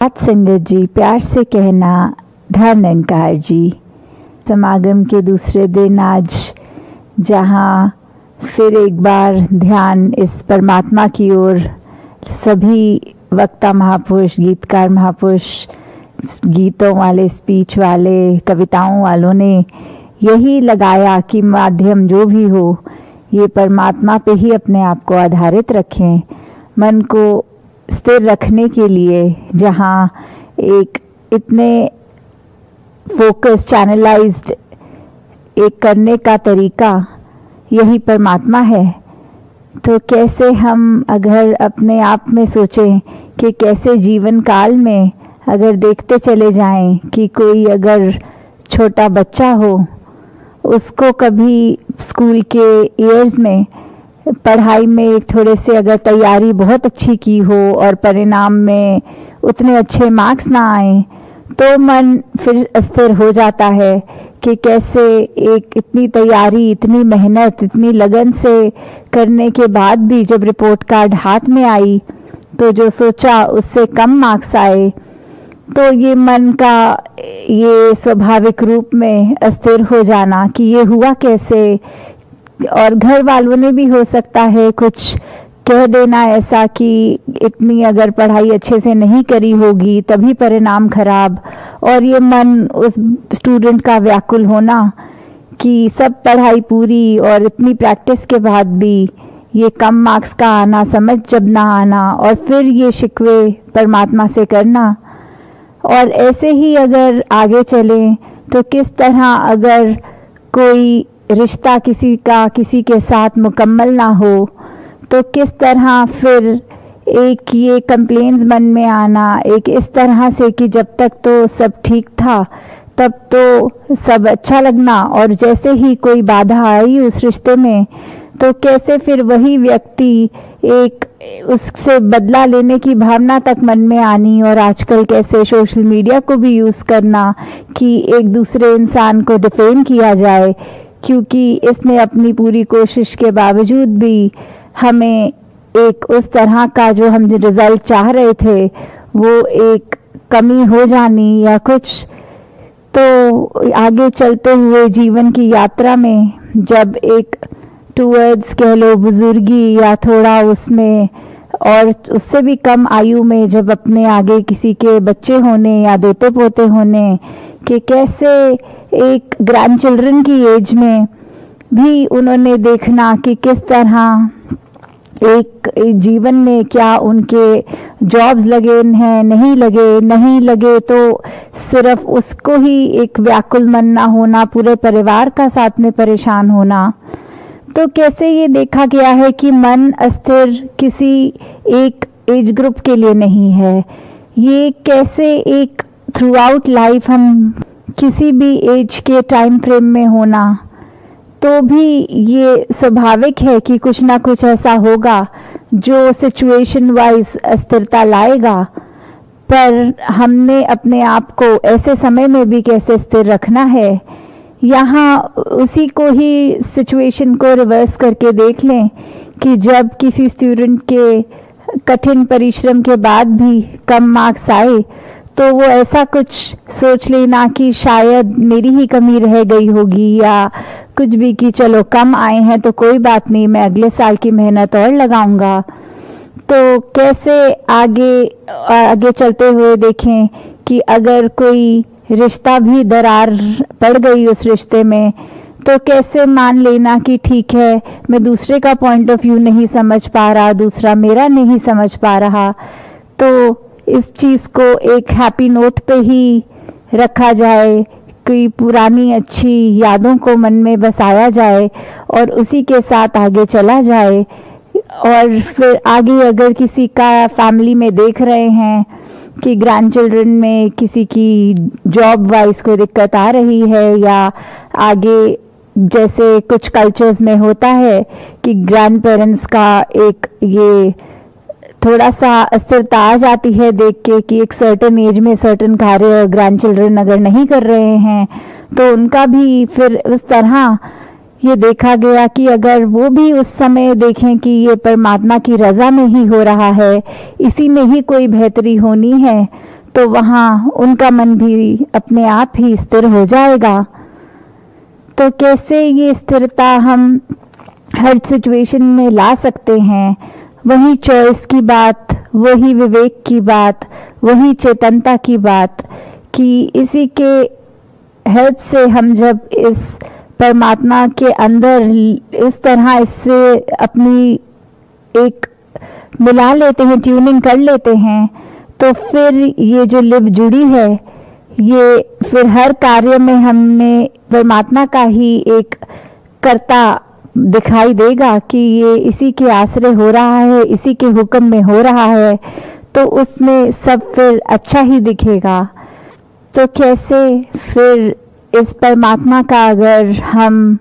सात संगत जी, प्यार से कहना धन निरंकार जी। समागम के दूसरे दिन आज जहाँ फिर एक बार ध्यान इस परमात्मा की ओर सभी वक्ता महापुरुष, गीतकार महापुरुष, गीतों वाले, स्पीच वाले, कविताओं वालों ने यही लगाया कि माध्यम जो भी हो ये परमात्मा पे ही अपने आप को आधारित रखें। मन को स्थिर रखने के लिए जहाँ एक इतने फोकस, चैनलाइज्ड एक करने का तरीका यही परमात्मा है। तो कैसे हम अगर अपने आप में सोचें कि कैसे जीवन काल में अगर देखते चले जाएं कि कोई अगर छोटा बच्चा हो, उसको कभी स्कूल के ईयर्स में पढ़ाई में थोड़े से अगर तैयारी बहुत अच्छी की हो और परिणाम में उतने अच्छे मार्क्स ना आए तो मन फिर अस्थिर हो जाता है कि कैसे एक इतनी तैयारी, इतनी मेहनत, इतनी लगन से करने के बाद भी जब रिपोर्ट कार्ड हाथ में आई तो जो सोचा उससे कम मार्क्स आए, तो ये मन का ये स्वाभाविक रूप में अस्थिर हो जाना कि ये हुआ कैसे। और घर वालों ने भी हो सकता है कुछ कह देना ऐसा कि इतनी अगर पढ़ाई अच्छे से नहीं करी होगी तभी परिणाम खराब, और ये मन उस स्टूडेंट का व्याकुल होना कि सब पढ़ाई पूरी और इतनी प्रैक्टिस के बाद भी ये कम मार्क्स का आना, समझ जब ना आना, और फिर ये शिकवे परमात्मा से करना। और ऐसे ही अगर आगे चलें तो किस तरह अगर कोई रिश्ता किसी का किसी के साथ मुकम्मल ना हो तो किस तरह फिर एक ये कंप्लेंट्स मन में आना, एक इस तरह से कि जब तक तो सब ठीक था तब तो सब अच्छा लगना, और जैसे ही कोई बाधा आई उस रिश्ते में तो कैसे फिर वही व्यक्ति एक उससे बदला लेने की भावना तक मन में आनी। और आजकल कैसे सोशल मीडिया को भी यूज़ करना कि एक दूसरे इंसान को डिफेम किया जाए क्योंकि इसने अपनी पूरी कोशिश के बावजूद भी हमें एक उस तरह का जो हम रिजल्ट चाह रहे थे वो एक कमी हो जानी या कुछ। तो आगे चलते हुए जीवन की यात्रा में जब एक टूवर्ड्स कह लो बुजुर्गी या थोड़ा उसमें और उससे भी कम आयु में जब अपने आगे किसी के बच्चे होने या दोते पोते होने कि कैसे एक ग्रैंड चिल्ड्रन की एज में भी उन्होंने देखना कि किस तरह एक जीवन में क्या उनके जॉब्स लगे हैं, नहीं लगे तो सिर्फ उसको ही एक व्याकुल मन ना होना, पूरे परिवार का साथ में परेशान होना। तो कैसे ये देखा गया है कि मन अस्थिर किसी एक एज ग्रुप के लिए नहीं है, ये कैसे एक थ्रू आउट लाइफ हम किसी भी एज के टाइम फ्रेम में होना तो भी ये स्वाभाविक है कि कुछ ना कुछ ऐसा होगा जो सिचुएशन वाइज अस्थिरता लाएगा। पर हमने अपने आप को ऐसे समय में भी कैसे स्थिर रखना है, यहाँ उसी को ही सिचुएशन को रिवर्स करके देख लें कि जब किसी स्टूडेंट के कठिन परिश्रम के बाद भी कम मार्क्स आए तो वो ऐसा कुछ सोच लेना कि शायद मेरी ही कमी रह गई होगी या कुछ भी कि चलो कम आए हैं तो कोई बात नहीं, मैं अगले साल की मेहनत और लगाऊंगा। तो कैसे आगे चलते हुए देखें कि अगर कोई रिश्ता भी दरार पड़ गई उस रिश्ते में तो कैसे मान लेना कि ठीक है, मैं दूसरे का पॉइंट ऑफ व्यू नहीं समझ पा रहा, दूसरा मेरा नहीं समझ पा रहा, तो इस चीज़ को एक हैप्पी नोट पे ही रखा जाए, कोई पुरानी अच्छी यादों को मन में बसाया जाए और उसी के साथ आगे चला जाए। और फिर आगे अगर किसी का फैमिली में देख रहे हैं कि ग्रैंड चिल्ड्रन में किसी की जॉब वाइज कोई दिक्कत आ रही है या आगे जैसे कुछ कल्चर्स में होता है कि ग्रैंड पेरेंट्स का एक ये थोड़ा सा अस्थिरता आ जाती है देख के कि एक सर्टेन एज में सर्टेन कार्य ग्रैंड चिल्ड्रन अगर नहीं कर रहे हैं तो उनका भी फिर उस तरह ये देखा गया कि अगर वो भी उस समय देखें कि ये परमात्मा की रजा में ही हो रहा है, इसी में ही कोई बेहतरी होनी है, तो वहाँ उनका मन भी अपने आप ही स्थिर हो जाएगा। तो कैसे ये स्थिरता हम हर सिचुएशन में ला सकते हैं, वही चॉइस की बात, वही विवेक की बात, वही चेतनता की बात, कि इसी के हेल्प से हम जब इस परमात्मा के अंदर इस तरह इससे अपनी एक मिला लेते हैं, ट्यूनिंग कर लेते हैं, तो फिर ये जो लिव जुड़ी है, ये फिर हर कार्य में हमें परमात्मा का ही एक कर्ता दिखाई देगा कि ये इसी के आश्रय हो रहा है, इसी के हुक्म में हो रहा है, तो उसमें सब फिर अच्छा ही दिखेगा। तो कैसे फिर इस परमात्मा का अगर हम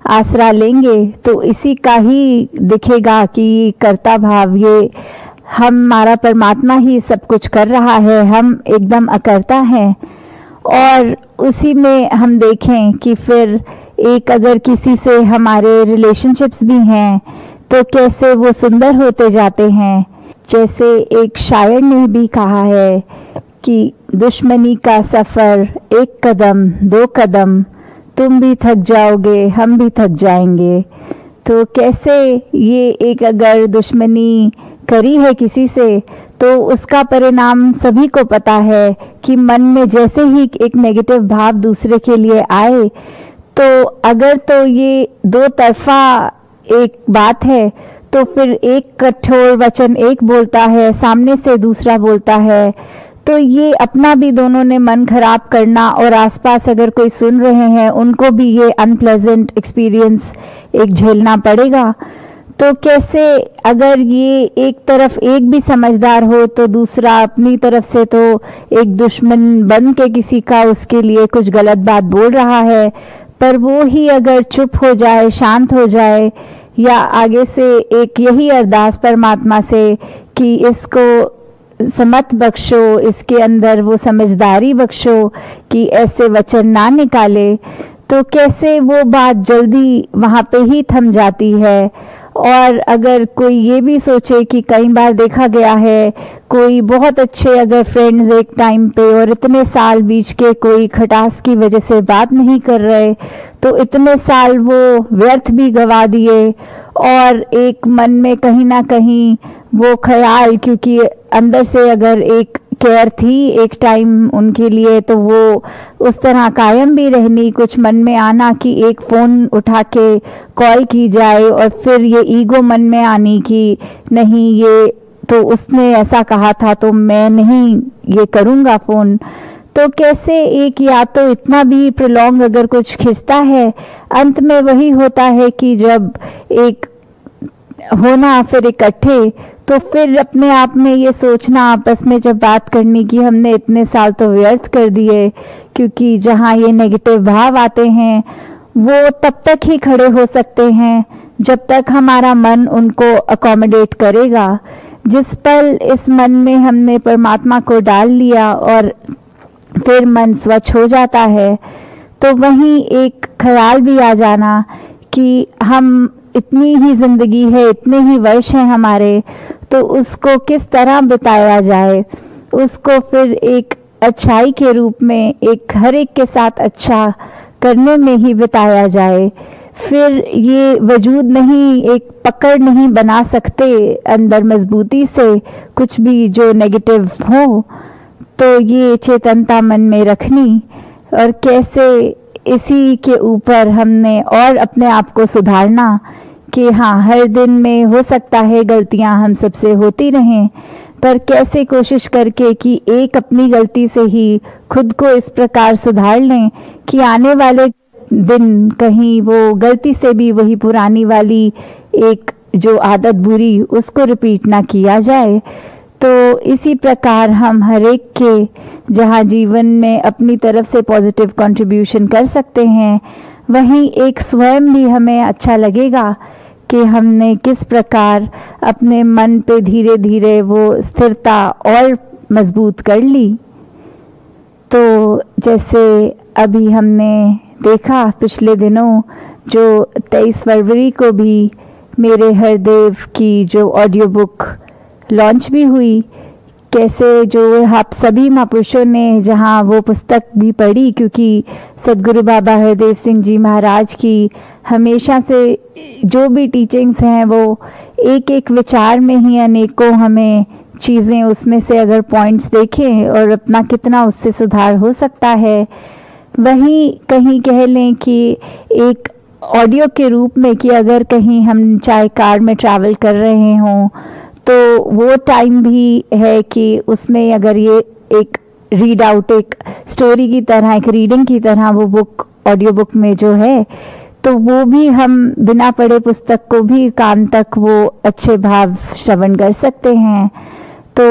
आसरा लेंगे तो इसी का ही दिखेगा कि कर्ता भाव, ये हमारा परमात्मा ही सब कुछ कर रहा है, हम एकदम अकर्ता हैं। और उसी में हम देखें कि फिर एक अगर किसी से हमारे रिलेशनशिप्स भी हैं तो कैसे वो सुंदर होते जाते हैं। जैसे एक शायर ने भी कहा है कि दुश्मनी का सफर एक कदम दो कदम, तुम भी थक जाओगे हम भी थक जाएंगे। तो कैसे ये एक अगर दुश्मनी करी है किसी से तो उसका परिणाम सभी को पता है कि मन में जैसे ही एक नेगेटिव भाव दूसरे के लिए आए, तो अगर तो ये दो तरफा एक बात है, तो फिर एक कठोर वचन एक बोलता है, सामने से दूसरा बोलता है, तो ये अपना भी दोनों ने मन खराब करना और आसपास अगर कोई सुन रहे हैं उनको भी ये अनप्लेजेंट एक्सपीरियंस एक झेलना पड़ेगा। तो कैसे अगर ये एक तरफ एक भी समझदार हो तो दूसरा अपनी तरफ से तो एक दुश्मन बन के किसी का उसके लिए कुछ गलत बात बोल रहा है, पर वो ही अगर चुप हो जाए, शांत हो जाए, या आगे से एक यही अरदास परमात्मा से कि इसको समत बख्शो, इसके अंदर वो समझदारी बख्शो कि ऐसे वचन ना निकाले, तो कैसे वो बात जल्दी वहाँ पे ही थम जाती है। और अगर कोई ये भी सोचे कि कई बार देखा गया है कोई बहुत अच्छे अगर फ्रेंड्स एक टाइम पे और इतने साल बीच के कोई खटास की वजह से बात नहीं कर रहे, तो इतने साल वो व्यर्थ भी गवा दिए, और एक मन में कहीं ना कहीं वो ख्याल, क्योंकि अंदर से अगर एक केयर थी एक टाइम उनके लिए, तो वो उस तरह कायम भी रहनी, कुछ मन में आना कि एक फ़ोन उठा के कॉल की जाए, और फिर ये ईगो मन में आनी कि नहीं ये तो उसने ऐसा कहा था तो मैं नहीं ये करूँगा फ़ोन। तो कैसे एक या तो इतना भी प्रलॉन्ग अगर कुछ खिंचता है, अंत में वही होता है कि जब एक होना फिर इकट्ठे, तो फिर अपने आप में ये सोचना आपस में जब बात करनी कि हमने इतने साल तो व्यर्थ कर दिए, क्योंकि जहाँ ये नेगेटिव भाव आते हैं वो तब तक ही खड़े हो सकते हैं जब तक हमारा मन उनको अकोमोडेट करेगा। जिस पल इस मन में हमने परमात्मा को डाल लिया और फिर मन स्वच्छ हो जाता है, तो वहीं एक ख्याल भी आ जाना कि हम इतनी ही जिंदगी है, इतने ही वर्ष हैं हमारे, तो उसको किस तरह बिताया जाए, उसको फिर एक अच्छाई के रूप में एक हर एक के साथ अच्छा करने में ही बिताया जाए। फिर ये वजूद नहीं, एक पकड़ नहीं बना सकते अंदर मजबूती से कुछ भी जो नेगेटिव हो, तो ये चेतनता मन में रखनी, और कैसे इसी के ऊपर हमने और अपने आप को सुधारना कि हाँ हर दिन में हो सकता है गलतियां हम सबसे होती रहें, पर कैसे कोशिश करके कि एक अपनी गलती से ही खुद को इस प्रकार सुधार लें कि आने वाले दिन कहीं वो गलती से भी वही पुरानी वाली एक जो आदत बुरी उसको रिपीट ना किया जाए। तो इसी प्रकार हम हर एक के जहाँ जीवन में अपनी तरफ से पॉजिटिव कंट्रीब्यूशन कर सकते हैं, वहीं एक स्वयं भी हमें अच्छा लगेगा कि हमने किस प्रकार अपने मन पे धीरे धीरे वो स्थिरता और मजबूत कर ली। तो जैसे अभी हमने देखा पिछले दिनों जो 23 फरवरी को भी मेरे हरदेव की जो ऑडियो बुक लॉन्च भी हुई, कैसे जो आप सभी महापुरुषों ने जहाँ वो पुस्तक भी पढ़ी, क्योंकि सदगुरु बाबा हरदेव सिंह जी महाराज की हमेशा से जो भी टीचिंग्स हैं वो एक एक विचार में ही अनेकों हमें चीज़ें उसमें से अगर पॉइंट्स देखें और अपना कितना उससे सुधार हो सकता है, वहीं कहीं कह लें कि एक ऑडियो के रूप में कि अगर कहीं हम चाहे कार में ट्रैवल कर रहे हों तो वो टाइम भी है कि उसमें अगर ये एक रीड आउट, एक स्टोरी की तरह, एक रीडिंग की तरह वो बुक ऑडियो बुक में जो है, तो वो भी हम बिना पढ़े पुस्तक को भी कान तक वो अच्छे भाव श्रवण कर सकते हैं। तो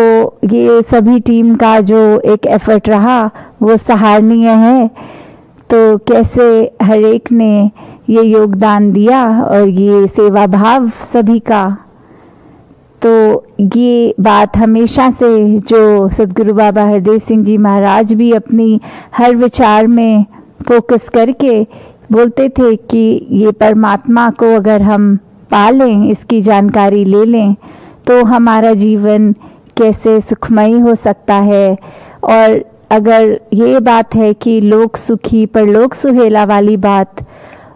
ये सभी टीम का जो एक एफर्ट रहा वो सराहनीय है। तो कैसे हर एक ने ये योगदान दिया और ये सेवा भाव सभी का, तो ये बात हमेशा से जो सदगुरु बाबा हरदेव सिंह जी महाराज भी अपनी हर विचार में फोकस करके बोलते थे कि ये परमात्मा को अगर हम पा लें, इसकी जानकारी ले लें, तो हमारा जीवन कैसे सुखमयी हो सकता है। और अगर ये बात है कि लोक सुखी परलोक सुहेला वाली बात,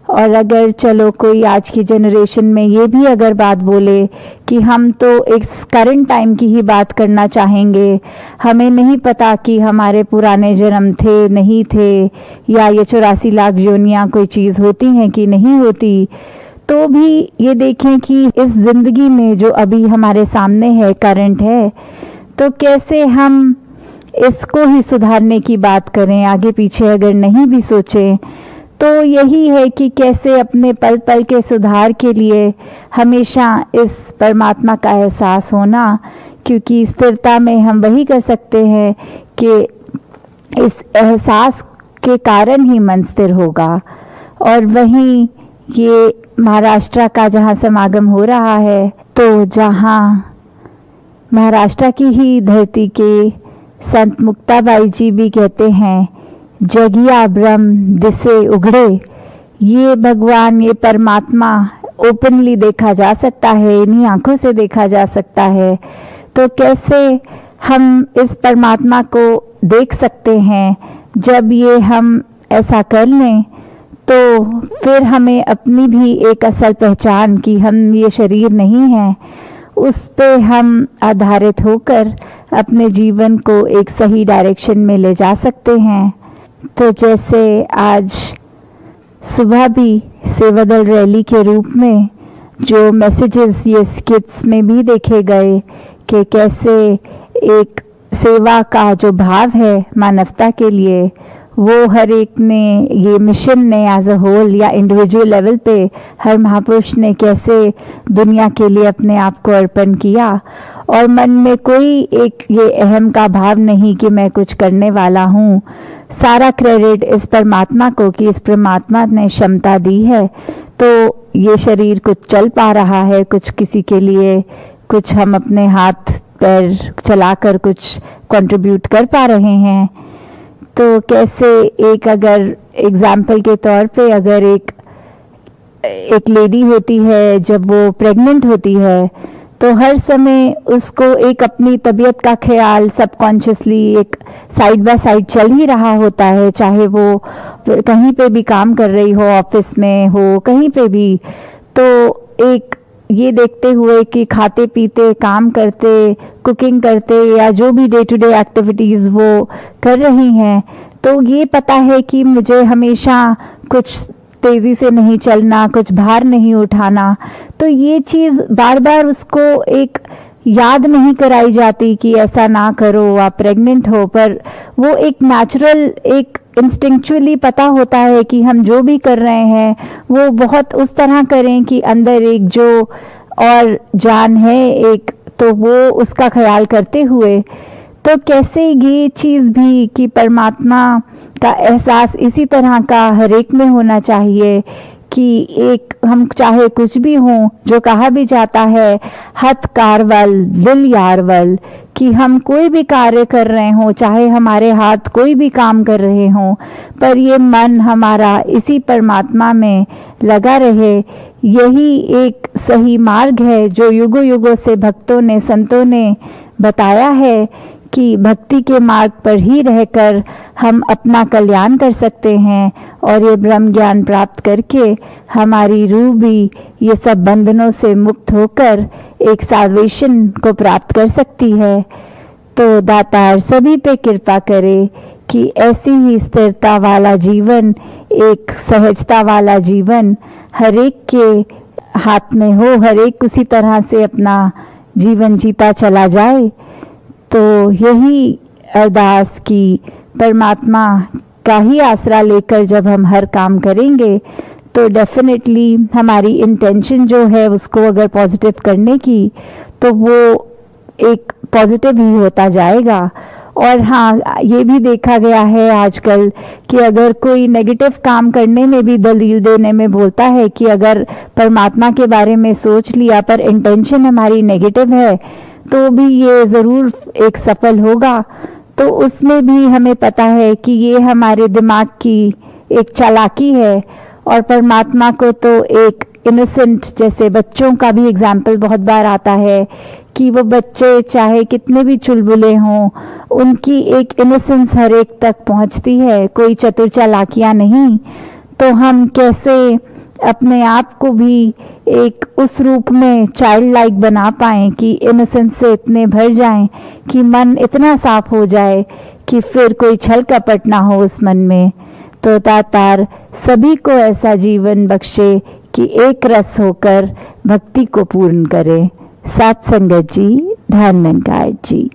और अगर चलो कोई आज की जनरेशन में ये भी अगर बात बोले कि हम तो एक करंट टाइम की ही बात करना चाहेंगे, हमें नहीं पता कि हमारे पुराने जन्म थे नहीं थे, या ये 84 लाख योनियां कोई चीज़ होती हैं कि नहीं होती, तो भी ये देखें कि इस जिंदगी में जो अभी हमारे सामने है, करंट है, तो कैसे हम इसको ही सुधारने की बात करें, आगे पीछे अगर नहीं भी सोचें। तो यही है कि कैसे अपने पल पल के सुधार के लिए हमेशा इस परमात्मा का एहसास होना, क्योंकि स्थिरता में हम वही कर सकते हैं कि इस एहसास के कारण ही मन स्थिर होगा। और वहीं ये महाराष्ट्र का जहाँ समागम हो रहा है, तो जहाँ महाराष्ट्र की ही धरती के संत मुक्ताबाई जी भी कहते हैं, जगिया ब्रह्म दिसे उघड़े, ये भगवान, ये परमात्मा ओपनली देखा जा सकता है, इन्हीं आंखों से देखा जा सकता है। तो कैसे हम इस परमात्मा को देख सकते हैं, जब ये हम ऐसा कर लें तो फिर हमें अपनी भी एक असल पहचान कि हम ये शरीर नहीं है, उस पे हम आधारित होकर अपने जीवन को एक सही डायरेक्शन में ले जा सकते हैं। तो जैसे आज सुबह भी सेवादल रैली के रूप में जो मैसेजेस ये स्किट्स में भी देखे गए कि कैसे एक सेवा का जो भाव है मानवता के लिए, वो हर एक ने, ये मिशन ने एज अ होल या इंडिविजुअल लेवल पे हर महापुरुष ने कैसे दुनिया के लिए अपने आप को अर्पण किया, और मन में कोई एक ये अहम का भाव नहीं कि मैं कुछ करने वाला हूँ। सारा क्रेडिट इस परमात्मा को कि इस परमात्मा ने क्षमता दी है, तो ये शरीर कुछ चल पा रहा है, कुछ किसी के लिए कुछ हम अपने हाथ पैर चलाकर कुछ कंट्रीब्यूट कर पा रहे हैं। तो कैसे एक अगर एग्जाम्पल के तौर पे अगर एक लेडी होती है, जब वो प्रेग्नेंट होती है, तो हर समय उसको एक अपनी तबीयत का ख्याल सबकॉन्शियसली एक साइड बाय साइड चल ही रहा होता है, चाहे वो कहीं पे भी काम कर रही हो, ऑफिस में हो, कहीं पे भी। तो एक ये देखते हुए कि खाते पीते, काम करते, कुकिंग करते, या जो भी डे टू डे एक्टिविटीज वो कर रही हैं, तो ये पता है कि मुझे हमेशा कुछ तेजी से नहीं चलना, कुछ भार नहीं उठाना। तो ये चीज बार बार उसको एक याद नहीं कराई जाती कि ऐसा ना करो, आप प्रेग्नेंट हो, पर वो एक नेचुरल, एक इंस्टिंक्चुअली पता होता है कि हम जो भी कर रहे हैं वो बहुत उस तरह करें कि अंदर एक जो और जान है एक, तो वो उसका ख्याल करते हुए। तो कैसे ये चीज भी कि परमात्मा का एहसास इसी तरह का हर एक में होना चाहिए कि एक हम चाहे कुछ भी हों, जो कहा भी जाता है हथ कारवल दिल यारवल, कि हम कोई भी कार्य कर रहे हों, चाहे हमारे हाथ कोई भी काम कर रहे हों, पर ये मन हमारा इसी परमात्मा में लगा रहे। यही एक सही मार्ग है जो युगों युगों से भक्तों ने, संतों ने बताया है कि भक्ति के मार्ग पर ही रहकर हम अपना कल्याण कर सकते हैं और ये ब्रह्म ज्ञान प्राप्त करके हमारी रूह भी ये सब बंधनों से मुक्त होकर एक साल्वेशन को प्राप्त कर सकती है। तो दातार सभी पे कृपा करे कि ऐसी ही स्थिरता वाला जीवन, एक सहजता वाला जीवन हर एक के हाथ में हो, हर एक उसी तरह से अपना जीवन जीता चला जाए। तो यही अरदास की परमात्मा का ही आसरा लेकर जब हम हर काम करेंगे तो डेफिनेटली हमारी इंटेंशन जो है उसको अगर पॉजिटिव करने की, तो वो एक पॉजिटिव ही होता जाएगा। और हाँ, ये भी देखा गया है आजकल कि अगर कोई नेगेटिव काम करने में भी दलील देने में बोलता है कि अगर परमात्मा के बारे में सोच लिया पर इंटेंशन हमारी नेगेटिव है तो भी ये ज़रूर एक सफल होगा। तो उसमें भी हमें पता है कि ये हमारे दिमाग की एक चालाकी है। और परमात्मा को तो एक इनोसेंट, जैसे बच्चों का भी एग्जाम्पल बहुत बार आता है कि वो बच्चे चाहे कितने भी चुलबुले हों, उनकी एक इनोसेंस हर एक तक पहुंचती है, कोई चतुर चालाकियां नहीं। तो हम कैसे अपने आप को भी एक उस रूप में चाइल्ड लाइक बना पाएं कि इनोसेंस से इतने भर जाएं कि मन इतना साफ हो जाए कि फिर कोई छल कपट ना हो उस मन में। तो दातार सभी को ऐसा जीवन बख्शे कि एक रस होकर भक्ति को पूर्ण करे। सात संगत जी, धन निरंकार जी।